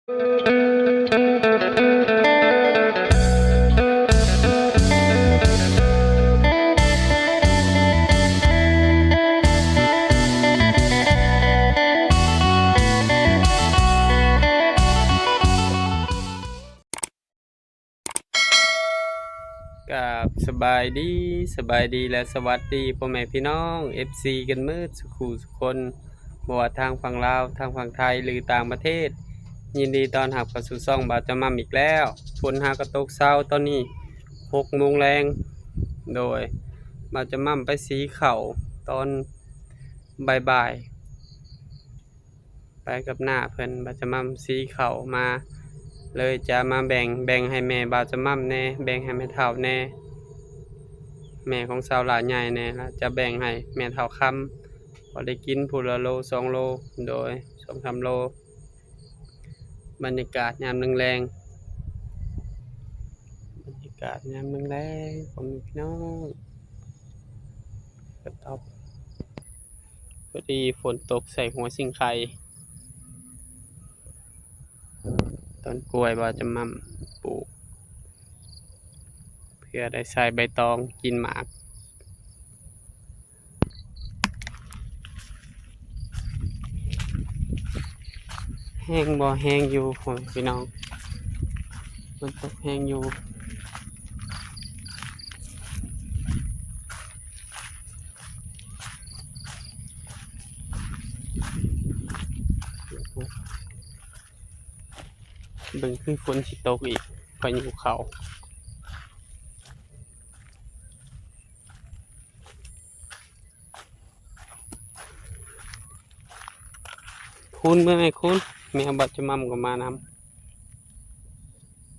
กับสบายดีและสวัสดีพ่อแม่พี่น้อง FC กันมืดสุขุสุคนบ่ว่าทางฝั่งลาวทางฝั่งไทยหรือต่างประเทศยินดีต้อนรับเข้าสู่ช่องบ่าวจะมั่มอีกแล้วฝนหากระตกเช้าตอนนี้6 โมงแรงโดยบ่าวจะมั่มไปสีเข่าตอนบ่ายไปกับหน้าเพิ่นบ่าวจะมั่มสีเข่ามาเลยจะมาแบ่งให้แม่บ่าวจะมั่มแน่แบ่งให้แม่เฒ่าแน่แม่ของสาวหลานใหญ่แน่ละจะแบ่งให้แม่เฒ่าคำพอได้กินผู้ละโล2 โลโดย2-3 โลบรรยากาศยามแรงบรรยากาศยามแรงผมพี่น้องกระต๊อบพอดีฝนตกใส่หัวสิงไข่ต้นกล้วยบ่าวจะมั่มปลูกเพื่อได้ใส่ใบตองกินหมากแห้งบ่แห้งอยู่ผมพี่น้องฝนตกแห้งอยู่เบิ่งคือฝนสิตกอีกพายุเข้าคุณเมื่อไงคุณแม่บัดจะมั่มก็มานำ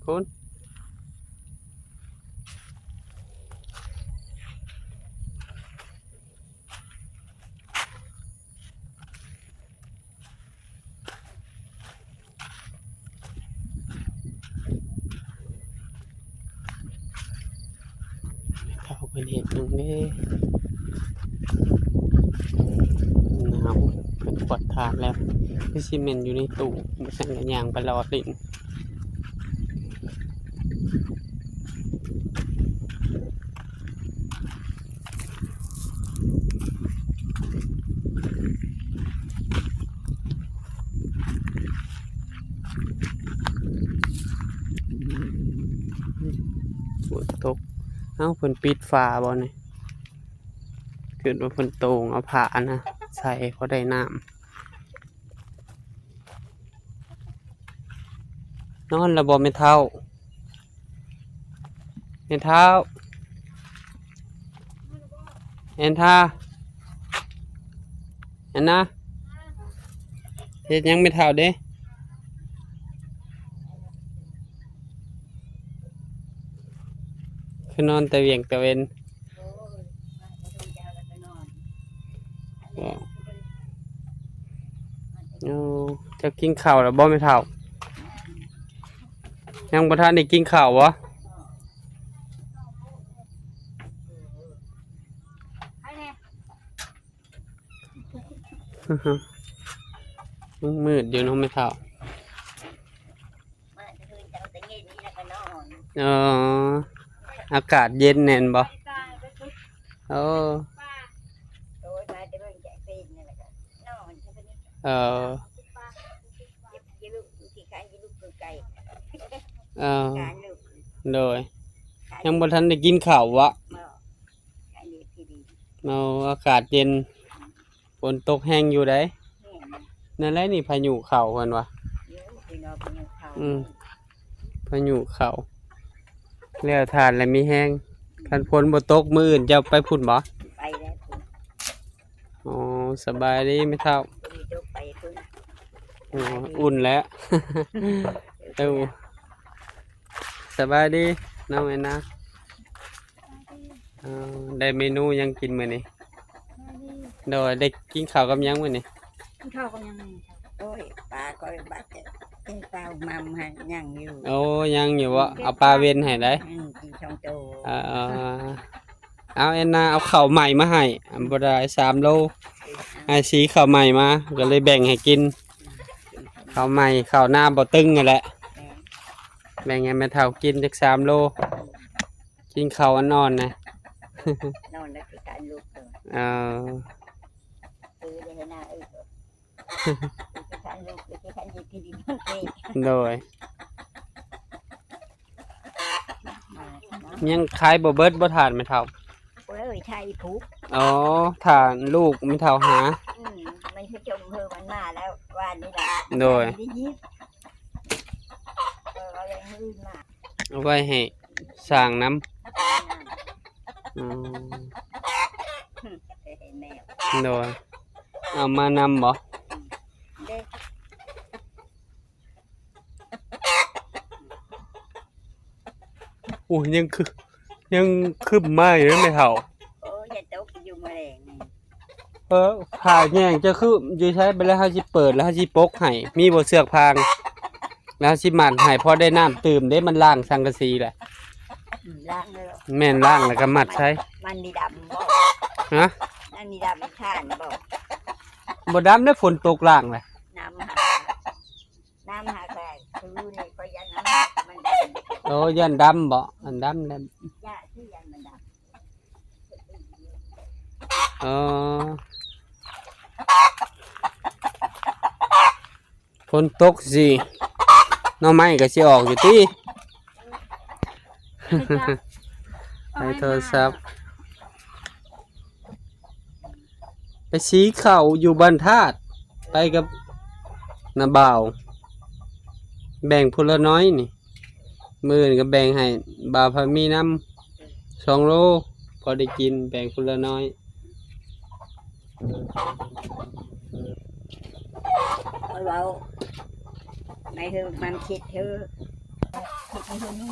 คุณเข้าเป็นเหตุหนึ่งนี่หนาวเป็นปวดขาดแล้วพี่ซีเมนอยู่ในตู้มาสั่งกันยางไปรอลิ้นฝนตกเอ้าฝนปิดฝาบ่เนี่ยเกิดว่าฝนตกเอาผ้านะใส่พอได้น้ำนอนระบบไม่เท่าเอ็นท่าเห็นนะเฮ็ดยังไม่เท่าเด้คือนอนแต่เวียงแต่เว้นจะกินข้าวแล้วบ่ไม่เท่ายังบ่ทันได้กินข้าววะมืดอยู่น้องไม่เท่าอากาศเย็นแน่นบ่เออเออโดยยังบ่ทันได้กินข้าววะเอาอากาศเย็นฝนตกแห้งอยู่ได้นั่นแหละนี่พายุเข้าเพิ่นว่าพายุเข้าแล้วทานแล้วมีแห้งคันฝนบ่ตกมื้ออื่นจะไปพุ่นบ่ไปแล้วอ๋อสบายดีไม่เท่าอุ่นแล้วสบายดีน้องแอนนะได้เมนูยังกินมื้อนี้โดยได้กินข้าวกับยังมื้อนี้กินข้าวกับยังโอ้ยปลาก็บัดกินปลามัมให้ยังอยู่โอ้ยังอยู่วะเอาปลาเวนให้ได้กินช่องโตเอาแอนนาเอาข้าวใหม่มาให้บ่ได้3 โลให้สีข้าวใหม่มาก็เลยแบ่งให้กิน ข้าวใหม่ข้าวหน้าบ่ตึงนี่แหละ แม่น แบ่งให้แม่เฒ่ากินจัก3 โลกินข้าวอันนอนนะ นอนแล้วคือการลูกตัว เออ คือได้ให้หน้าคือการลูกคือการอยู่ที่ดินนั่นเอง โดย มาเนาะ ยังขายบ่เบิดบ่ทานแม่เฒ่า โอ้ยชายผูก อ๋อทานลูกแม่เฒ่าหา มันคือจมเพิ่มันมาแล้ววันนี้แหละ โดย ได้ยินเราเลยมือมา เอาไว้ให้สร้างน้ำอืม เคยเห็นแมว โดยเอามานำบ่ เด็ก อู้ยังคืบมาอยู่แม่เฒ่า โอ้ยอย่าตกอยู่มาแรงนี่ ผ่าแย่งจะคืออยู่ใช้ไปแล้วเฮาสิเปิดแล้วเฮาสิปกให้มีบ่เสือกพาง แล้วสิมันให้พอได้น้ำตื่มได้มันล้างสังกะสีแหละ ล้างเลยหรอ แม่นล้างแล้วก็มัดใช้ มันดีดำบ่ ฮะ นั่นดีดำมันข้านบ่ บ่ดำได้ฝนตกล้างแหละ น้ำหักแรงคือนี่ก็ยันน้ำมันด โอ้ยันดำบ่อันดำแล้ว ำยาที่ยันมันด เออฝนตกสิหน่อไม้ก็สิออกอยู่ติ ำ ไปโทรศัพท์ไปสีเข่าอยู่บ้านธาตุไปกับน้าบ่าวแบ่งพละน้อยนี่มื้อนี้ก็แบ่งให้บ่าวพามีน้ำ2 โลพอได้กินแบ่งพละน้อย เราไม่คือมันคิดคือคิดคือนี่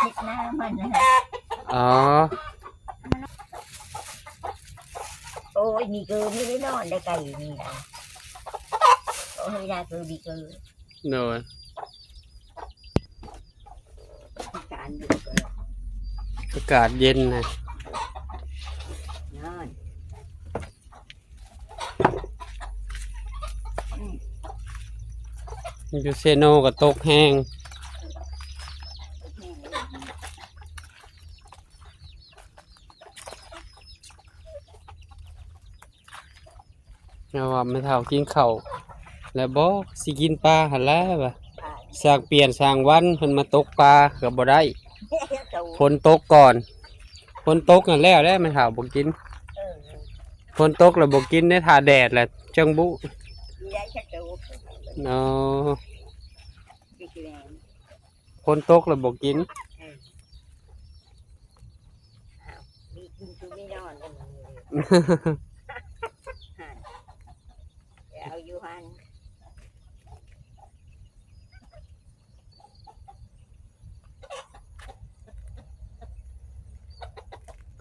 คิดหน้ามันนะ อ๋อ โอ้ยมีคือไม่ได้นอนได้ไก่นี่นะโอ้ยน่าคือมีคือ โดย การดูก็ อากาศเย็นนะ นอน อยู่เซโนก็ตกแห้งเอาว่าไม่เท่ากินข้าวแล้วบ่สิกินปลาหั่นแหล้วว่ะสร้างเปลี่ยนสร้างวันเพิ่นมาตกปลาก็บ่ได้ฝนตกก่อนฝนตกนั่นแล้วไม่เท่าบ่กินฝนตกแล้วบ่กินได้ท่าแดดแหละจังบุเนาะฝนตกแล้วบ่กิน มีกินคือไม่นอนกันเอาอยู่หัน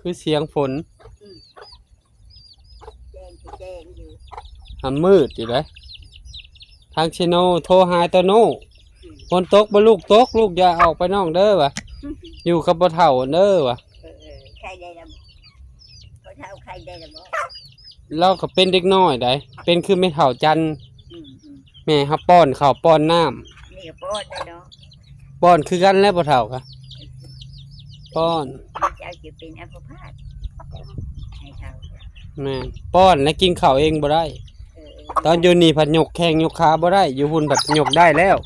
คือเสียงฝน แดงอยู่ มืดอยู่เลยทางเชโนโทรหาตโนฝนตกบ่ลูกตกลูกอย่าออกไปนอกเด้อวะอยู่กับบ่เฒ่าเด้อวะ ใครได้ละเขาเท่าใครได้ละบ่ เราก็เป็นเด็กน้อยได้เป็นคือแม่เฒ่าจันทร์แม่ฮับป้อนข้าวป้อนน้ำ นี่ก็ป้อนได้เนาะ ป้อนคือกันแล้วบ่เฒ่าค่ะป้อน เจ้าจะเป็นอัปพาตให้เท่า แม่ป้อนและกินข้าวเองบ่ได้ ตอนอยู่นี่ผัดยกแข้งยกขาบ่ได้อยู่หุ่นผัดยกได้แล้ว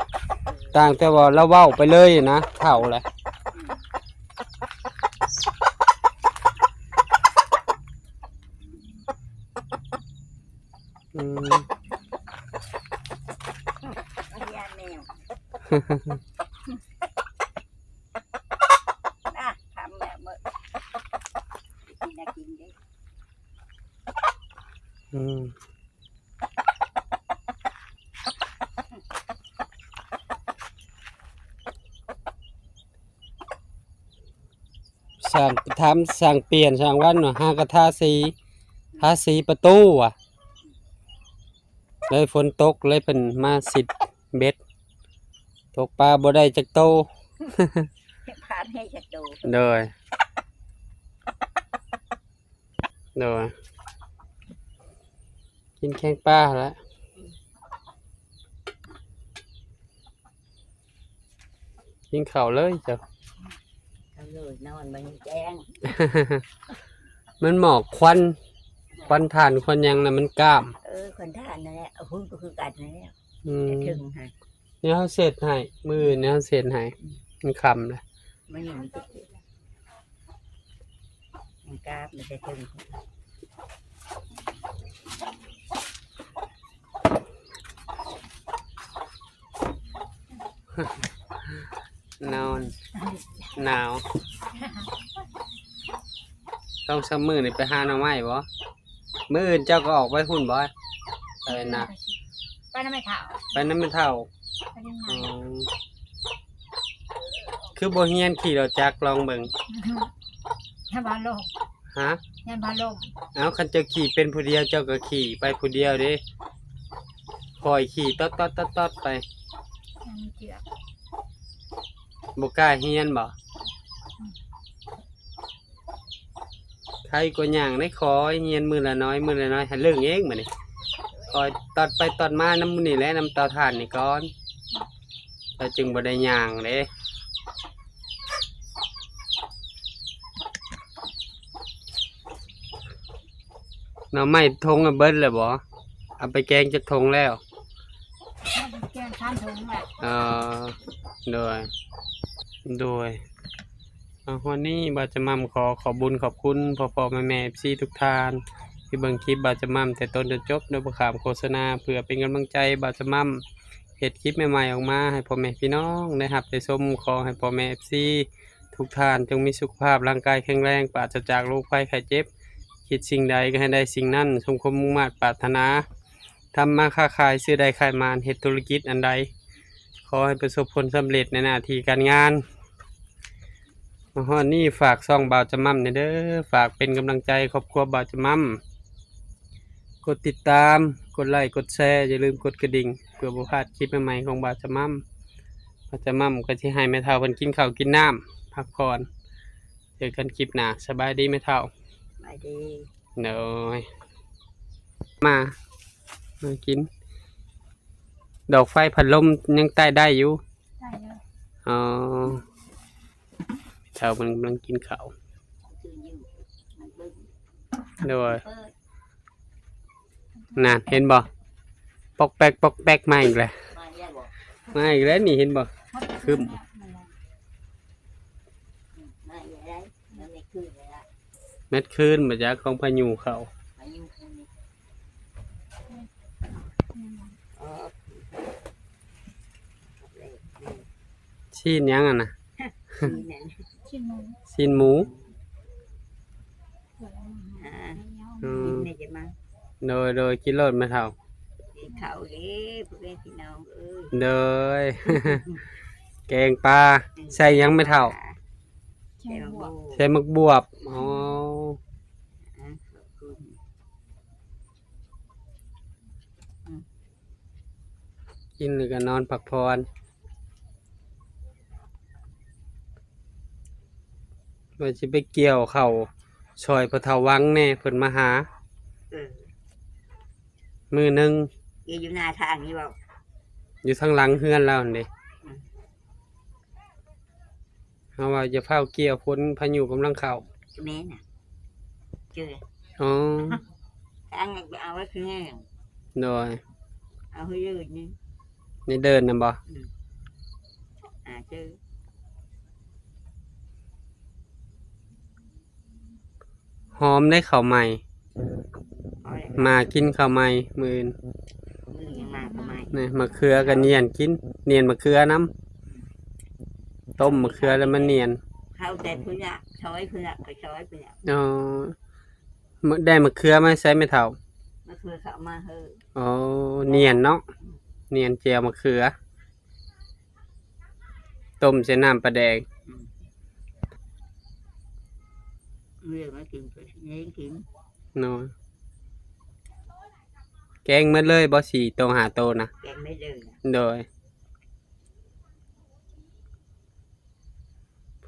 ต่างแต่ว่าเราเว้าไปเลยนะเฒ่าแหละอืม ยาแมวนะทำแบบเมื่อกินนะกินดิ อืมสั่งทำสั่งเปลี่ยนสั่งวันหน่อยห้ากระทาสีประตูว่ะเลยฝนตกเลยเป็นมาสิดเบ็ดตกปลาบ่ได้จักโต พาให้ฉันดู เลยเลยกินแข้งปลาแล้ว กินข้าวเลยจ้ะ เอาเลยนอนมันแจ้ง มันหมอกควันถ่านควันหยังน่ะมันกล้าม คนท่านนั่นแหละเอาหุ้นก็คือกันนั่นแหละ อืม จะถึงให้ เนี่ยเขาเสร็จให้มือเนี่ยเขาเสร็จให้มันคำเลย มันยังไม่ติดมันกราบมันจะถึง นอนหนาว ต้องซัมมือนี่ไปหาหน่อไม้บ่มื้ออื่นเจ้าก็ออกไปหุ่นบ่ไปนะ ไปน้ำไม่เท่า ไปน้ำมันเท่า ไปเล่น อ๋ น้ อคือบ่เฮียนขี่รถจักรลองเบิ่ง ำยันพาลม ฮะ ยันพาลม เอาคันเจ้าขี่เป็นผู้เดียวเจ้าก็ขี่ไปผู้เดียวเด้คอยขี่ตอดไป ยังมีเจือก บ่กล้าเฮียนบ่ใครก็ย่างได้ขอเฮียนมื้อละน้อยให้เรื่องเองบัดนี้คอยตอดไปตอดมาน้ำมื้อนี่แหละน้ำเตาถ่านนี่ก่อนแล้วจึงบ่ได้ย่างเด้หน่อไม้ทงอะเบิดแล้วบ่เอาไปแกงจักทงแล้ว ถ้าเป็นแกงข้ามถุงแหละ เอ่อโดยวันนี้บาจะมั่มขอบุญขอบคุณพ่อแม่ๆพี่ทุกท่านที่เบิ่งคลิปบาจะมั่มแต่ต้นจนจบโดยบ่ขามโฆษณาเพื่อเป็นกำลังใจบาจะมั่มเฮ็ดคลิปใหม่ๆออกมาให้พ่อแม่พี่น้องได้รับได้ชมขอให้พ่อแม่พี่ทุกท่านจงมีสุขภาพร่างกายแข็งแรงปราศจากโรคภัยไข้เจ็บคิดสิ่งใดก็ให้ได้สิ่งนั้นสมความมุ่งมั่นปรารถนาทำมาค้าขายซื้อใดขายมานเฮ็ดธุรกิจอันใดขอให้ประสบผลสำเร็จในหน้าที่การงานมาฮอดนี่ฝากซ่องบ่าวจะมั่มเด้อฝากเป็นกำลังใจครอบครัวบ่าวจะมั่มกดติดตามกดไลค์กดแชร์อย่าลืมกดกระดิ่งเพื่อบ่พลาดคลิปใหม่ๆของบ่าวจะมั่มบ่าวจะมั่มก็สิให้แม่เฒ่าเพิ่นกินข้าวกินน้ำพักผ่อนเจอกันคลิปหน้าสบายดีแม่เฒ่า ไม่ดี เด้อมากิน ดอกไฟพัดลมยังใต้ได้อยู่ ได้เลย อ๋อเช้ามันกำลังกินข้าว คืออยู่มันบึ้ง ด้วย เปิด น่ะเห็นบ่ปอกแป๊กมาอีกแล้ว มาแยกบอก มาอีกแล้วนี่เห็นบ่ คือ มาอย่างไรมันไม่ขึ้นเลยละ เม็ดคืนมาจากของพายุเขา อายุคนนี้เออเลย ชีนยังอ่ะนะ นี่นั่น ชิ้นหมู ชีนหมู เผื่อเอามา อ่า อื กิน ม เนี่ยจะมา โดยกินรสมาเท่า กินข้าวเลยพวกเล่นพี่น้องเอ้ย โดย แกงปลาใส่ยังไม่เท่า ใช่บวก ใส่หมึกบวบอ๋อ อ่ะขอบคุณ กินหรือก็นอนพักผ่อนว่าจะไปเกี่ยวเข่าซอยพระเทาวังแน่เพิ่นมาหา เออ มือหนึง ยืนอยู่หน้าทางนี่บอก อยู่ทางหลังเฮือนแล้วนั่นเด้เอาว่าจะเฝ้าเกี่ยวฝนพายุกำลังเข้า แม่น่ะเจอ อ๋อ ทางเอาไว้คือแง่ โดย เอาให้ยืดนี่ นี่เดินนะบ่ เจอ หอมได้ข้าวใหม่ เอาเลย มากินข้าวใหม่มื้ออื่น มือยังมาทำไม นี่มะเขือก็เนียนกิน เนียนมะเขือน้ำต้มมะเขือแล้วมันเนียน เข้าแต่เพื่อช้อยเพื่อก็ช้อยเพื่อ อ๋อได้มะเขือมาใส่ไม่เท่า มาเพื่อเขามาเฮอ อ๋อเนียนเนาะเนียนเจียวมะเขือ ต้มใส่น้ำปลาแดง เมื่อมากินไปเลี้ยงกิน เนาะแกงหมดเลยบ่สี่โตหาโตนะ แกงไม่เดิน โดย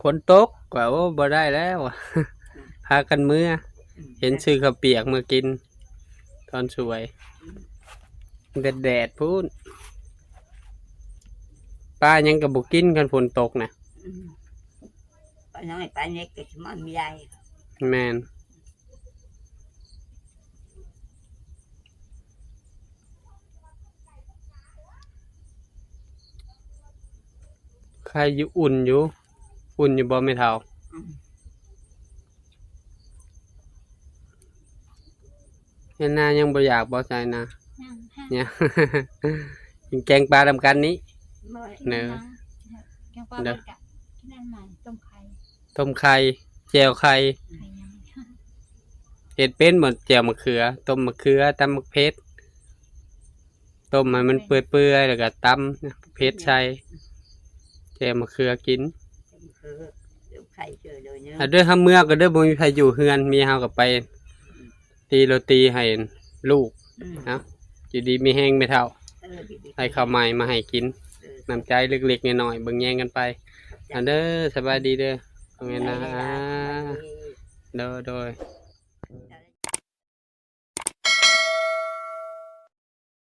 ฝนตกกว่าโอ้บ่ได้แล้ว พากันมื้อเห็นชื่อข้าวเปียกมากิน ตอนสวยแดดพูน ปลายังก็บ่กินกันฝนตกน่ะ อืมปลาน้อยปลาเล็กก็สิมันใหญ่ แม่นใครอยู่อุ่นอยู่บ่แม่เฒ่า อืม เฮ็ดนายังบ่อยากบ่ใจนะ นั่งห้า เนี่ย กินแกงปลาดำกันนี้ บ่ เนอะ แกงปลาเป็นกะกินอันใหม่ต้มไข่ ต้มไข่แจ่วไข่ ไข่ยัง เฮ็ดเป็นหมดแจ่วมะเขือต้มมะเขือตำมะเผ็ดต้มให้มันเปื่อยๆแล้วก็ตำเผ็ดใส่แจ่วมะเขือกิน คือเดี๋ยวไข่เจอเลยเนาะ อ่ะเด้อห้าเมื่อก็เด้อบ่มีไผอยู่เฮือนมีเฮาก็ไป ตีโรตีให้ลูก อืม เนาะอยู่ดีมีแห้งไม่เท่า ดีๆ ให้ข้าวใหม่มาให้กิน เออ น้ำใจเล็กๆน้อยๆเบิ่งแย่งกันไปอันเด้อสบายดีเด้อว่าไงนะ ได้ โดย ได้